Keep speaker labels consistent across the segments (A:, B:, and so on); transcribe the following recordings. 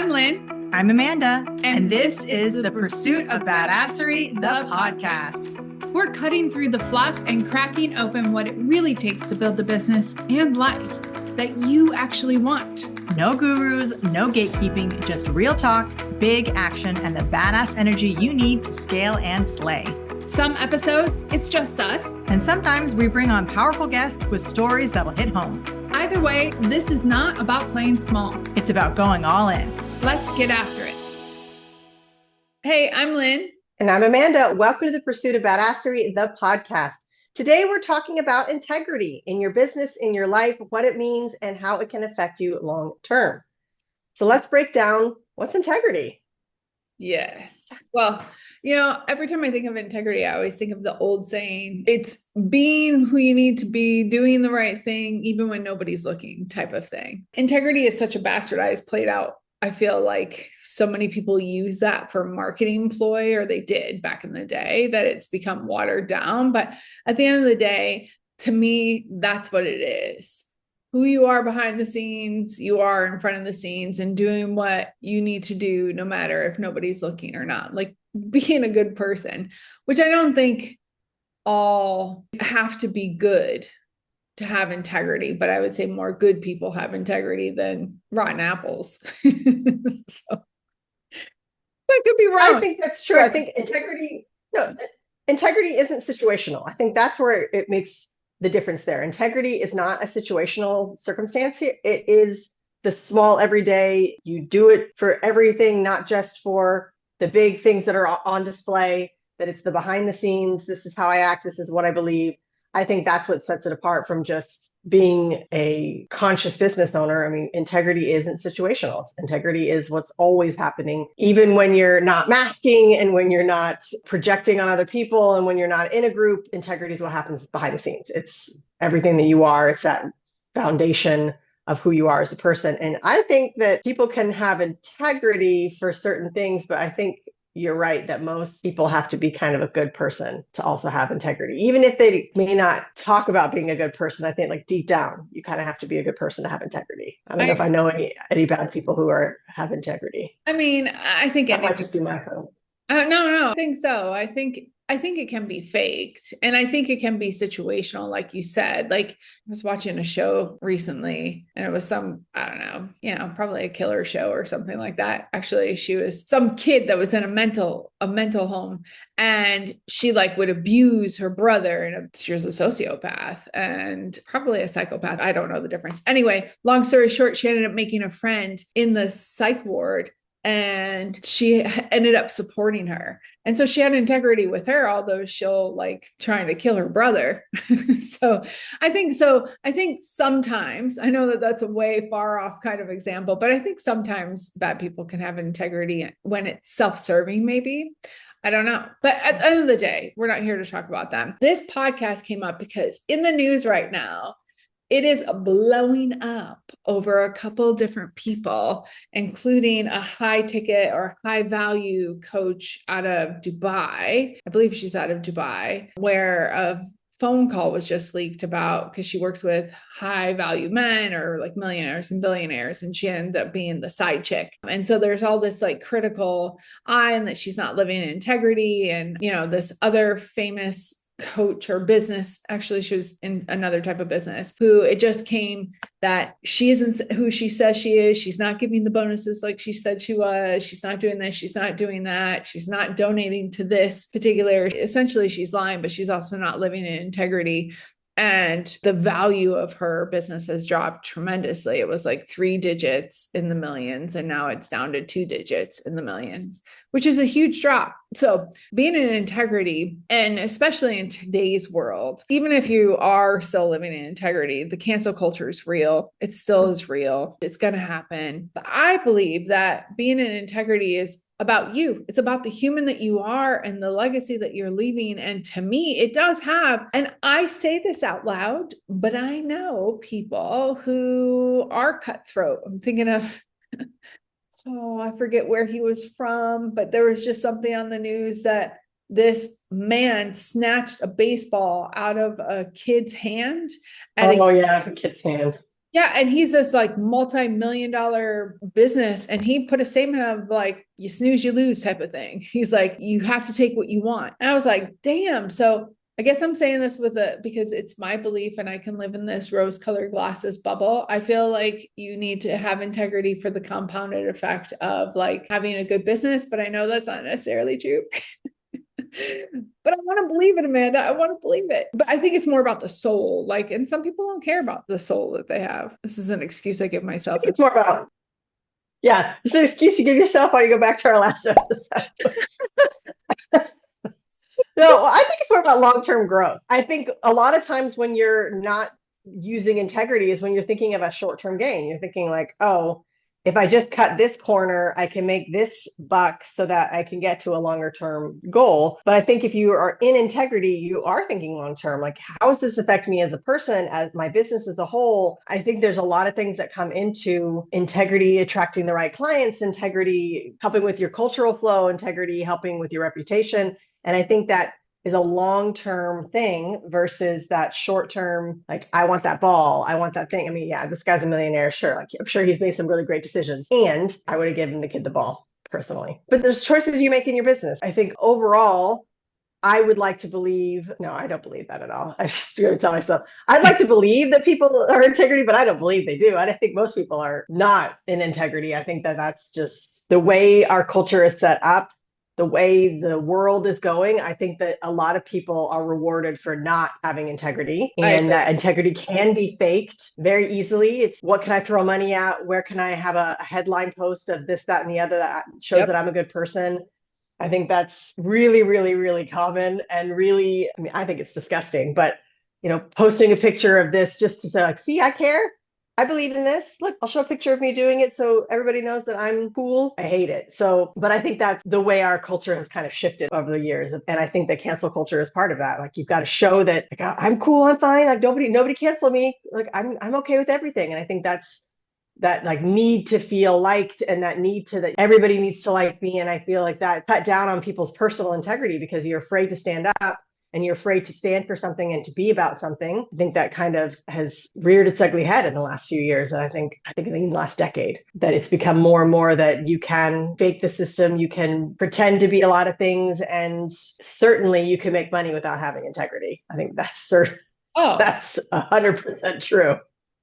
A: I'm Lynn.
B: I'm Amanda.
A: And this is The Pursuit of Badassery, the podcast. We're cutting through the fluff and cracking open what it really takes to build the business and life that you actually want.
B: No gurus, no gatekeeping, just real talk, big action, and the badass energy you need to scale and slay.
A: Some episodes, it's just us.
B: And sometimes we bring on powerful guests with stories that'll hit home.
A: Either way, this is not about playing small.
B: It's about going all in.
A: Let's get after it. Hey, I'm Lynn.
C: And I'm Amanda. Welcome to The Pursuit of Badassery, the podcast. Today, we're talking about integrity in your business, in your life, what it means, and how it can affect you long term. So let's break down what's integrity.
A: Yes. Well, every time I think of integrity, I always think of the old saying, it's being who you need to be, doing the right thing, even when nobody's looking type of thing. Integrity is such a bastardized, played out. I feel like so many people use that for marketing ploy, or they did back in the day, that it's become watered down. But at the end of the day, to me, that's what it is. Who you are behind the scenes, you are in front of the scenes and doing what you need to do, no matter if nobody's looking or not. Like being a good person, which I don't think all have to be good to have integrity, but I would say more good people have integrity than rotten apples. So I could be wrong.
C: I think that's true. I think integrity isn't situational. I think that's where it makes the difference there. Integrity is not a situational circumstance here. It is the small everyday. You do it for everything, not just for the big things that are on display, that it's the behind the scenes. This is how I act. This is what I believe. I think that's what sets it apart from just being a conscious business owner. I mean, integrity isn't situational. Integrity is what's always happening, even when you're not masking and when you're not projecting on other people and when you're not in a group. Integrity is what happens behind the scenes. It's everything that you are. It's that foundation of who you are as a person. And I think that people can have integrity for certain things, but I think you're right that most people have to be kind of a good person to also have integrity. Even if they may not talk about being a good person, I think like deep down, you kind of have to be a good person to have integrity. I don't know if I know any bad people who have integrity.
A: I mean, I think
C: that might just be my phone.
A: No, I think so. I think it can be faked, and I think it can be situational, like you said. Like I was watching a show recently, and it was some, I don't know, probably a killer show or something like that. Actually, she was some kid that was in a mental home, and she would abuse her brother, and she was a sociopath and probably a psychopath. I don't know the difference. Anyway, long story short, she ended up making a friend in the psych ward, and she ended up supporting her. And so she had integrity with her, although she'll trying to kill her brother. So I think sometimes, I know that that's a way far off kind of example, but I think sometimes bad people can have integrity when it's self-serving, maybe. I don't know. But at the end of the day, we're not here to talk about them. This podcast came up because in the news right now, it is blowing up over a couple different people, including a high ticket or high value coach out of Dubai. I believe she's out of Dubai, where a phone call was just leaked about, because she works with high value men or millionaires and billionaires, and she ended up being the side chick. And so there's all this critical eye, and that she's not living in integrity. And, this other famous coach or business, actually she was in another type of business, who it just came that she isn't who she says she is. She's not giving the bonuses like she said she was. She's not doing this. She's not doing that. She's not donating to this particular, essentially she's lying, but she's also not living in integrity. And the value of her business has dropped tremendously. It was 3 digits in the millions, and now it's down to 2 digits in the millions, which is a huge drop. So being in integrity, and especially in today's world, even if you are still living in integrity, the cancel culture is real. It still is real. It's going to happen. But I believe that being in integrity is about you. It's about the human that you are and the legacy that you're leaving. And to me, it does have, and I say this out loud, but I know people who are cutthroat. I'm thinking of, I forget where he was from, but there was just something on the news that this man snatched a baseball out of a kid's hand.
C: A kid's hand.
A: Yeah, and he's this like multi-million dollar business, and he put a statement of like, you snooze, you lose type of thing. He's like, you have to take what you want. And I was like, damn. So I guess I'm saying this because it's my belief and I can live in this rose-colored glasses bubble. I feel like you need to have integrity for the compounded effect of like having a good business, but I know that's not necessarily true. But I want to believe it, Amanda. I want to believe it. But I think it's more about the soul. Like, and some people don't care about the soul that they have. This is an excuse I give myself.
C: It's more about, yeah, it's an excuse you give yourself while you go back to our last episode. No, I think it's more about long-term growth. I think a lot of times when you're not using integrity is when you're thinking of a short-term gain. You're thinking like, oh, if I just cut this corner, I can make this buck so that I can get to a longer term goal. But I think if you are in integrity, you are thinking long term, like, how does this affect me as a person, as my business as a whole? I think there's a lot of things that come into integrity, attracting the right clients, integrity, helping with your cultural flow, integrity, helping with your reputation. And I think that is a long-term thing versus that short-term, like, I want that ball, I want that thing. I mean, yeah, this guy's a millionaire, sure. Like, I'm sure he's made some really great decisions. And I would have given the kid the ball personally. But there's choices you make in your business. I think overall, I would like to believe, no, I don't believe that at all. I just going to tell myself, I'd like to believe that people are integrity, but I don't believe they do. I think most people are not in integrity. I think that that's just the way our culture is set up, the way the world is going. I think that a lot of people are rewarded for not having integrity, and that integrity can be faked very easily. It's what can I throw money at? Where can I have a headline post of this, that, and the other that shows that I'm a good person? I think that's really, really, really common, and really, I mean, I think it's disgusting, but posting a picture of this just to say like, see, I care. I believe in this. Look, I'll show a picture of me doing it so everybody knows that I'm cool. I hate it. So, but I think that's the way our culture has kind of shifted over the years. And I think that cancel culture is part of that. Like, you've got to show that, like, I'm cool, I'm fine. Like, nobody cancel me. Like, I'm okay with everything. And I think that's that, like, need to feel liked, and that need to, that everybody needs to like me. And I feel like that cut down on people's personal integrity because you're afraid to stand up, and you're afraid to stand for something and to be about something. I think that kind of has reared its ugly head in the last few years. And I think in the last decade, that it's become more and more that you can fake the system, you can pretend to be a lot of things, and certainly you can make money without having integrity. I think that's 100% true.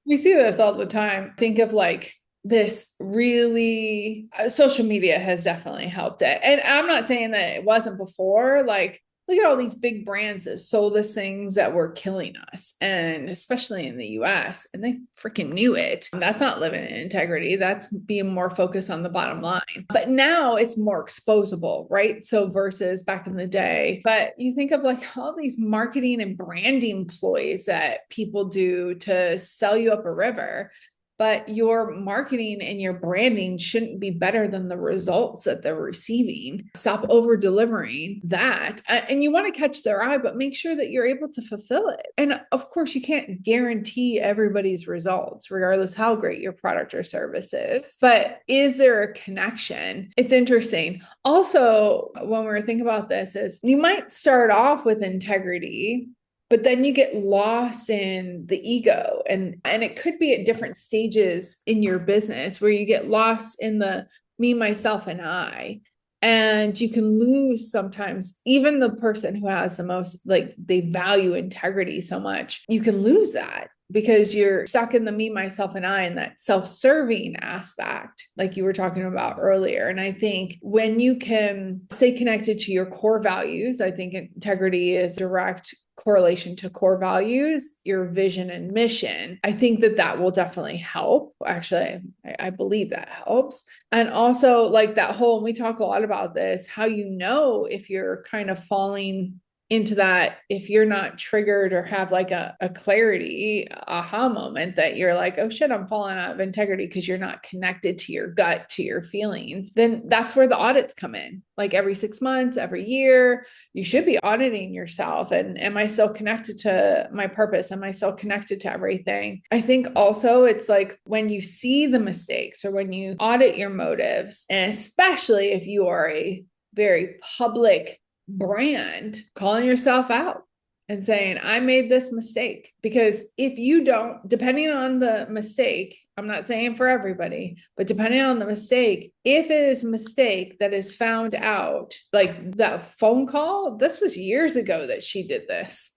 A: We see this all the time. Think of like this really, social media has definitely helped it. And I'm not saying that it wasn't before. Like, look at all these big brands that sold us things that were killing us, and especially in the US, and they freaking knew it. That's not living in integrity. That's being more focused on the bottom line. But now it's more exposable, right? So versus back in the day. But you think of like all these marketing and branding ploys that people do to sell you up a river. But your marketing and your branding shouldn't be better than the results that they're receiving. Stop over delivering that. And you want to catch their eye, but make sure that you're able to fulfill it. And of course, you can't guarantee everybody's results, regardless how great your product or service is. But is there a connection? It's interesting. Also, when we're thinking about this, is you might start off with integrity, but then you get lost in the ego, and it could be at different stages in your business where you get lost in the me, myself, and I. And you can lose sometimes, even the person who has the most, like, they value integrity so much, you can lose that because you're stuck in the me, myself, and I, and that self-serving aspect, like you were talking about earlier. And I think when you can stay connected to your core values, I think integrity is direct correlation to core values, your vision and mission. I think that will definitely help. Actually, I believe that helps. And also, like, that whole, we talk a lot about this, how you know if you're kind of falling into that, if you're not triggered or have like a clarity aha moment that you're like, oh shit, I'm falling out of integrity, because you're not connected to your gut, to your feelings, then that's where the audits come in. Like every 6 months, every year, you should be auditing yourself. And am I still connected to my purpose? Am I still connected to everything? I think also it's like when you see the mistakes or when you audit your motives, and especially if you are a very public brand, calling yourself out. and saying, I made this mistake. Because if you don't, depending on the mistake, I'm not saying for everybody, but depending on the mistake, if it is a mistake that is found out, like that phone call, this was years ago that she did this.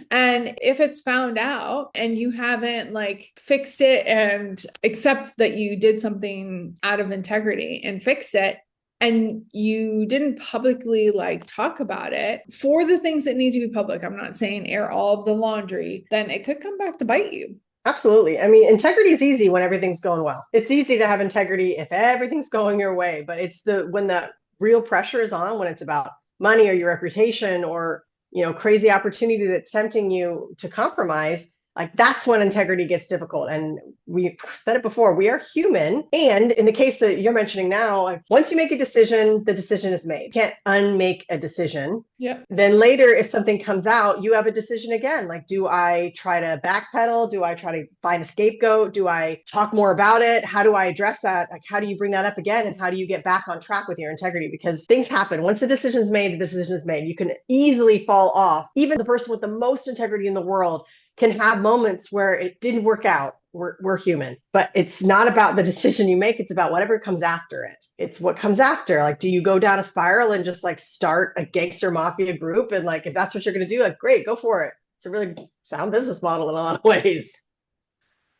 A: And if it's found out and you haven't like fixed it and accept that you did something out of integrity and fix it, and you didn't publicly like talk about it for the things that need to be public, I'm not saying air all of the laundry, then it could come back to bite you.
C: Absolutely. I mean, integrity is easy when everything's going well. It's easy to have integrity if everything's going your way, but it's when the real pressure is on, when it's about money or your reputation or, crazy opportunity that's tempting you to compromise, like that's when integrity gets difficult. And we said it before, we are human. And in the case that you're mentioning now, like once you make a decision, the decision is made. You can't unmake a decision.
A: Yep.
C: Then later, if something comes out, you have a decision again. Like, do I try to backpedal? Do I try to find a scapegoat? Do I talk more about it? How do I address that? Like, how do you bring that up again? And how do you get back on track with your integrity? Because things happen. Once the decision's made, the decision is made. You can easily fall off. Even the person with the most integrity in the world can have moments where it didn't work out. We're human, but it's not about the decision you make. It's about whatever comes after it. It's what comes after. Like, do you go down a spiral and just like start a gangster mafia group? And like, if that's what you're going to do, like, great, go for it. It's a really sound business model in a lot of ways.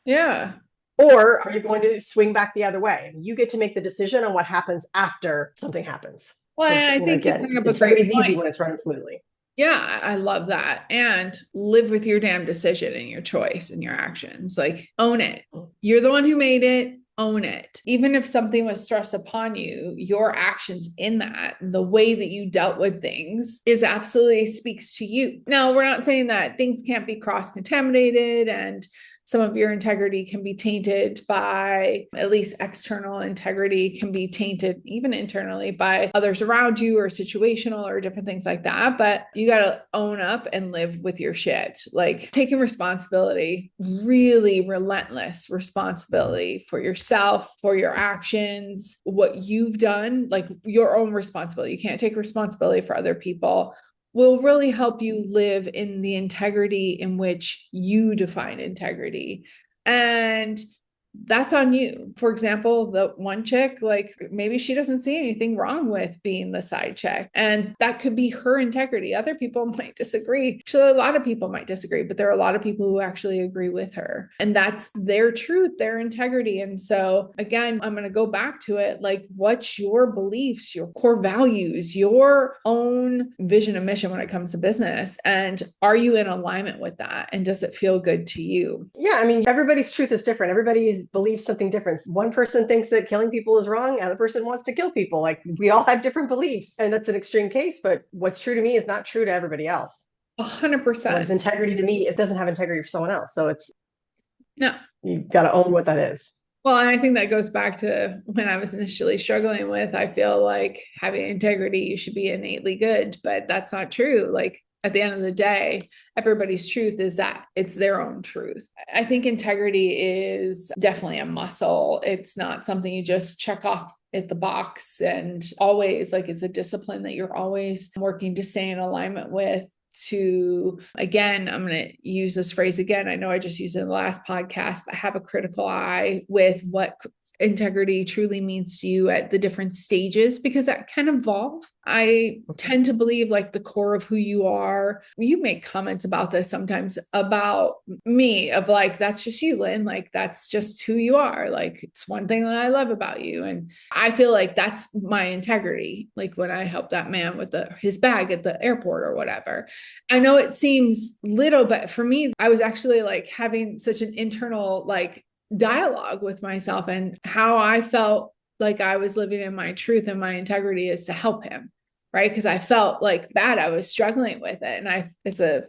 A: Yeah.
C: Or are you going to swing back the other way? You get to make the decision on what happens after something happens.
A: Well, I think you bring up a great point.
C: Easy when it's running smoothly.
A: Yeah, I love that. And live with your damn decision and your choice and your actions. Like, own it. You're the one who made it. Own it. Even if something was thrust upon you, your actions in that, the way that you dealt with things is absolutely speaks to you. Now, we're not saying that things can't be cross-contaminated and some of your integrity can be tainted by, at least external integrity can be tainted even internally by others around you or situational or different things like that. But you got to own up and live with your shit. Like taking responsibility, really relentless responsibility for yourself, for your actions, what you've done, like your own responsibility. You can't take responsibility for other people. Will really help you live in the integrity in which you define integrity. And that's on you. For example, the one chick, like maybe she doesn't see anything wrong with being the side chick, and that could be her integrity. Other people might disagree. So a lot of people might disagree, but there are a lot of people who actually agree with her, and that's their truth, their integrity. And so again, I'm going to go back to it. Like, what's your beliefs, your core values, your own vision and mission when it comes to business? And are you in alignment with that? And does it feel good to you?
C: Yeah, I mean, everybody's truth is different. Everybody believes something different. One person thinks that killing people is wrong. Another person wants to kill people. Like, we all have different beliefs, and that's an extreme case. But what's true to me is not true to everybody else.
A: 100%.
C: What is integrity to me, it doesn't have integrity for someone else. So
A: no,
C: you've got to own what that is.
A: Well, and I think that goes back to when I was initially struggling with, I feel like having integrity, you should be innately good, but that's not true. Like, at the end of the day, everybody's truth is that it's their own truth. I think integrity is definitely a muscle. It's not something you just check off at the box, and always, like, it's a discipline that you're always working to stay in alignment with. To, again, I'm going to use this phrase again. I know I just used it in the last podcast, but have a critical eye with what integrity truly means to you at the different stages, because that can evolve. I tend to believe like the core of who you are. You make comments about this sometimes about me of like, that's just you, Lynn. Like, that's just who you are. Like, it's one thing that I love about you. And I feel like that's my integrity. Like when I helped that man with his bag at the airport or whatever, I know it seems little, but for me, I was actually like having such an internal like dialogue with myself, and how I felt like I was living in my truth and my integrity is to help him, right? Because I felt like bad. I was struggling with it, and it's a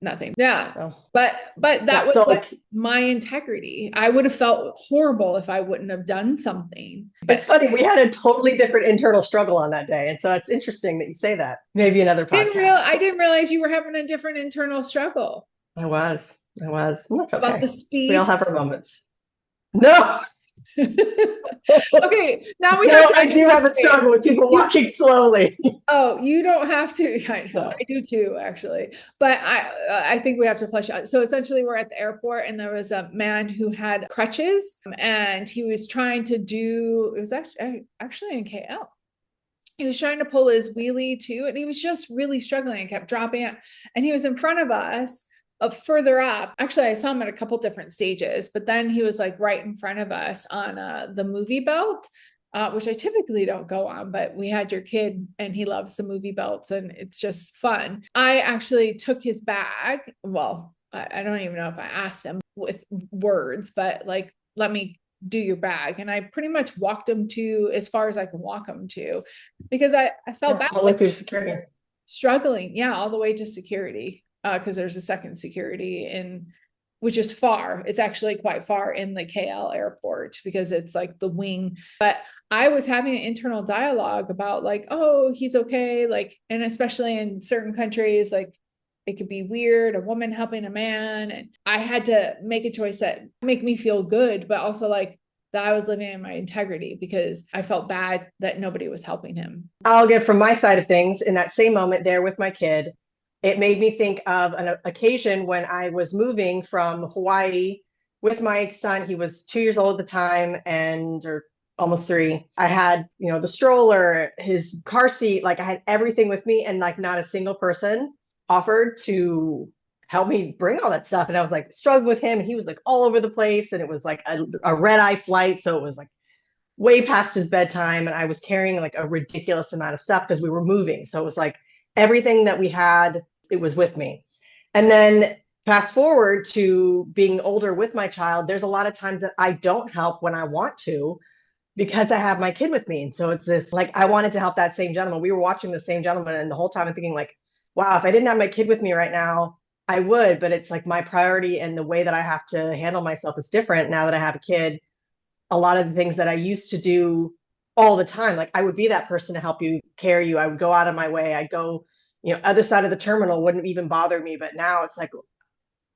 A: nothing. Yeah. Oh. But that was like my integrity. I would have felt horrible if I wouldn't have done something. But
C: it's funny. We had a totally different internal struggle on that day. And so it's interesting that you say that. Maybe another podcast.
A: I didn't realize you were having a different internal struggle.
C: I was. Well, that's okay.
A: About the speed.
C: We all have our moments. No,
A: Okay, now we have to
C: I do have a
A: explain.
C: struggle with people walking slowly.
A: Oh, you don't have to. I know,
C: So,
A: I do too, actually. But I think we have to flesh out. So essentially, we're at the airport, and there was a man who had crutches, and he was trying to do. It was actually in KL. He was trying to pull his wheelie too, and he was just really struggling and kept dropping it. And he was in front of us, further up. Actually, I saw him at a couple different stages, but then he was like right in front of us on the movie belt, which I typically don't go on, but we had your kid and he loves the movie belts and it's just fun. I actually took his bag. Well, I don't even know if I asked him with words, but like, let me do your bag. And I pretty much walked him to as far as I can walk him to because I felt bad
C: all the way
A: like
C: through security.
A: struggling. Yeah, all the way to security. Because there's a second security in which is far. It's actually quite far in the KL airport because it's like the wing. But I was having an internal dialogue about like, oh, he's okay. Like, and especially in certain countries, like it could be weird, a woman helping a man. And I had to make a choice that make me feel good, but also like that I was living in my integrity because I felt bad that nobody was helping him.
C: I'll give from my side of things in that same moment there with my kid. It made me think of an occasion when I was moving from Hawaii with my son. He was 2 years old at the time and or almost three. I had, the stroller, his car seat, like I had everything with me and like not a single person offered to help me bring all that stuff. And I was like struggling with him and he was like all over the place and it was like a red eye flight. So it was like way past his bedtime and I was carrying like a ridiculous amount of stuff because we were moving. So it was like everything that we had, it was with me. And then fast forward to being older with my child, there's a lot of times that I don't help when I want to because I have my kid with me. And so it's this like I wanted to help that same gentleman. We were watching the same gentleman and the whole time I'm thinking like, wow, if I didn't have my kid with me right now, I would, but it's like my priority and the way that I have to handle myself is different now that I have a kid. A lot of the things that I used to do all the time. Like I would be that person to help you carry you. I would go out of my way. I'd go, other side of the terminal wouldn't even bother me. But now it's like,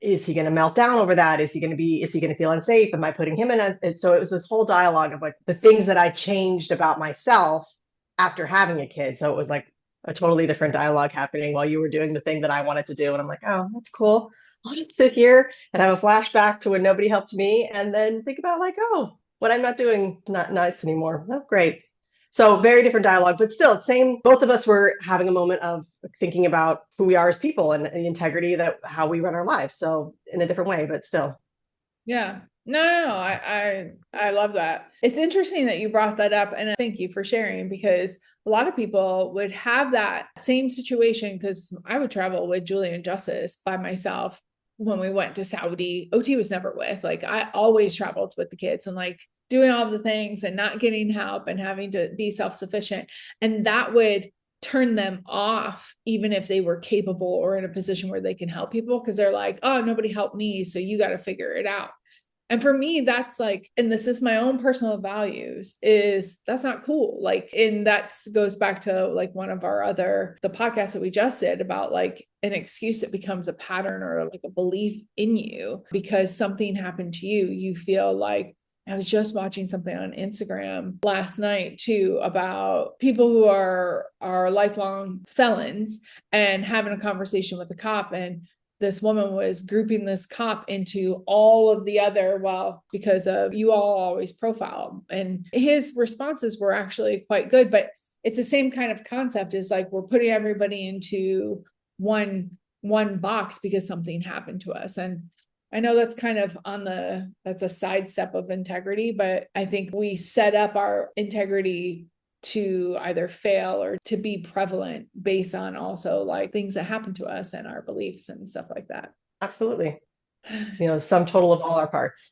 C: is he going to melt down over that? Is he going to feel unsafe? Am I putting him in? And so it was this whole dialogue of like the things that I changed about myself after having a kid. So it was like a totally different dialogue happening while you were doing the thing that I wanted to do. And I'm like, oh, that's cool. I'll just sit here and have a flashback to when nobody helped me and then think about like, oh, what I'm not doing is not nice anymore. Oh, great. So very different dialogue, but still same. Both of us were having a moment of thinking about who we are as people and the integrity that how we run our lives. So in a different way, but still.
A: Yeah. No. I love that. It's interesting that you brought that up, and thank you for sharing because a lot of people would have that same situation because I would travel with Julie and Justice by myself when we went to Saudi. OT was never with. Like I always traveled with the kids and like doing all the things and not getting help and having to be self-sufficient. And that would turn them off, even if they were capable or in a position where they can help people, because they're like, oh, nobody helped me. So you got to figure it out. And for me, that's like, and this is my own personal values, is that's not cool. Like, and that goes back to like one of our the podcast that we just did about like an excuse that becomes a pattern or like a belief in you because something happened to you. You feel like, I was just watching something on Instagram last night too about people who are lifelong felons and having a conversation with a cop, and this woman was grouping this cop into all of the other, well, because of you all always profile. And his responses were actually quite good, but it's the same kind of concept is like we're putting everybody into one box because something happened to us. And I know that's kind of that's a sidestep of integrity, but I think we set up our integrity to either fail or to be prevalent based on also like things that happen to us and our beliefs and stuff like that.
C: Absolutely. Sum total of all our parts.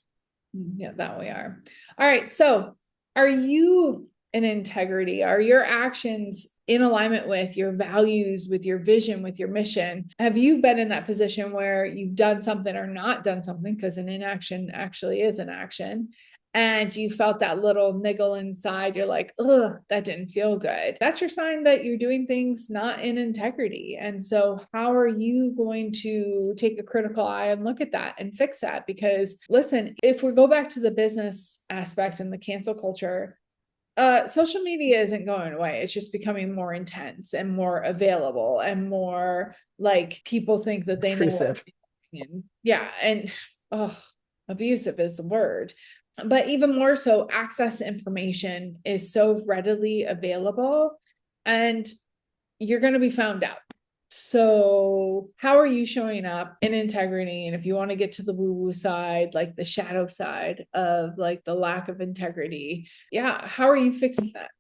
A: Yeah, that we are. All right. So are you in integrity? Are your actions in alignment with your values, with your vision, with your mission? Have you been in that position where you've done something or not done something? Because an inaction actually is an action. and you felt that little niggle inside, you're like, ugh, that didn't feel good. That's your sign that you're doing things not in integrity. And so how are you going to take a critical eye and look at that and fix that? Because listen, if we go back to the business aspect and the cancel culture, social media isn't going away. It's just becoming more intense and more available and more like people think that they know what yeah. And abusive is the word. But even more so, access to information is so readily available and you're going to be found out. So how are you showing up in integrity? And if you want to get to the woo-woo side, like the shadow side of like the lack of integrity, yeah, how are you fixing that?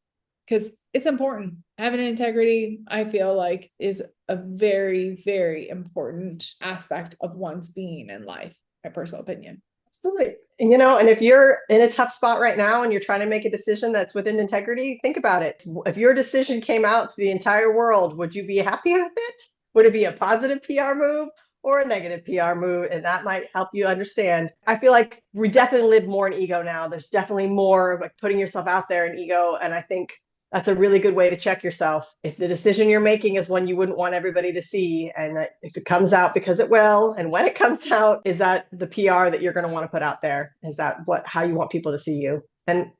A: Because it's important. Having integrity, I feel like, is a very, very important aspect of one's being in life, my personal opinion.
C: Absolutely. And if you're in a tough spot right now and you're trying to make a decision that's within integrity, think about it. If your decision came out to the entire world, would you be happy with it? Would it be a positive PR move or a negative PR move? And that might help you understand. I feel like we definitely live more in ego now. There's definitely more of like putting yourself out there in ego. And I think that's a really good way to check yourself. If the decision you're making is one you wouldn't want everybody to see, and if it comes out, because it will, and when it comes out, is that the PR that you're going to want to put out there? Is that how you want people to see you? And,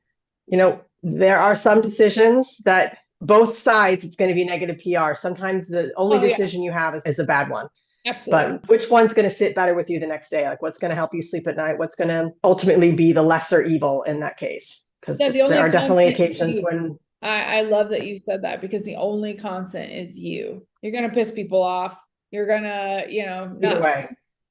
C: there are some decisions that both sides, it's going to be negative PR. Sometimes the only decision you have is a bad one.
A: Absolutely.
C: But which one's going to sit better with you the next day? Like what's going to help you sleep at night? What's going to ultimately be the lesser evil in that case? Because there are definitely occasions when...
A: I love that you said that, because the only constant is you. You're going to piss people off. You're going to, not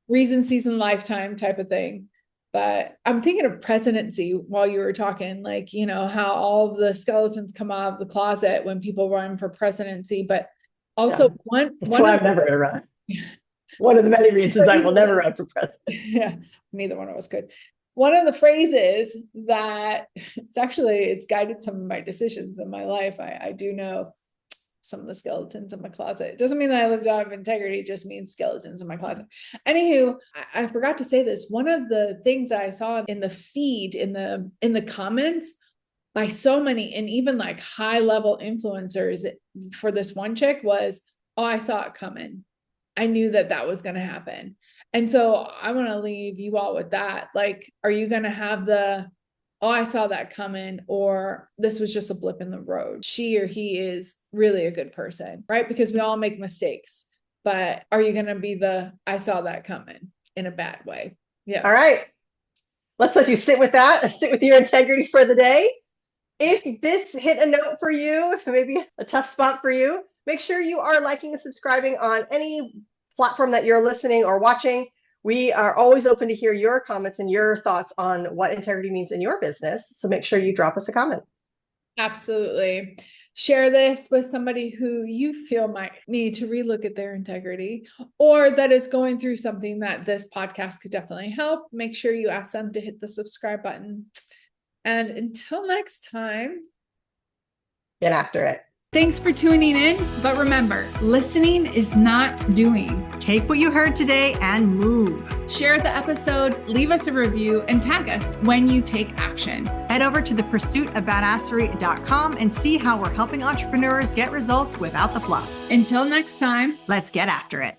A: reason, season, lifetime type of thing. But I'm thinking of presidency while you were talking, like, how all of the skeletons come out of the closet when people run for presidency. But also
C: that's why I'm never going to run. One of the many reasons I will never run for president.
A: Yeah, neither one of us could. One of the phrases that it's guided some of my decisions in my life. I do know some of the skeletons in my closet. It doesn't mean that I lived out of integrity. It just means skeletons in my closet. Anywho, I forgot to say this. One of the things that I saw in the feed, in the comments by so many, and even like high level influencers for this one chick was, oh, I saw it coming. I knew that was going to happen. And so I want to leave you all with that. Like, are you going to have oh, I saw that coming, or this was just a blip in the road? She or he is really a good person, right? Because we all make mistakes, but are you going to be I saw that coming in a bad way? Yeah.
C: All right. Let's let you sit with that, sit with your integrity for the day. If this hit a note for you, if maybe a tough spot for you, make sure you are liking and subscribing on any platform that you're listening or watching. We are always open to hear your comments and your thoughts on what integrity means in your business. So make sure you drop us a comment.
A: Absolutely. Share this with somebody who you feel might need to relook at their integrity, or that is going through something that this podcast could definitely help. Make sure you ask them to hit the subscribe button. And until next time,
C: get after it.
A: Thanks for tuning in. But remember, listening is not doing.
B: Take what you heard today and move.
A: Share the episode, leave us a review, and tag us when you take action.
B: Head over to thepursuitofbadassery.com and see how we're helping entrepreneurs get results without the fluff.
A: Until next time,
B: let's get after it.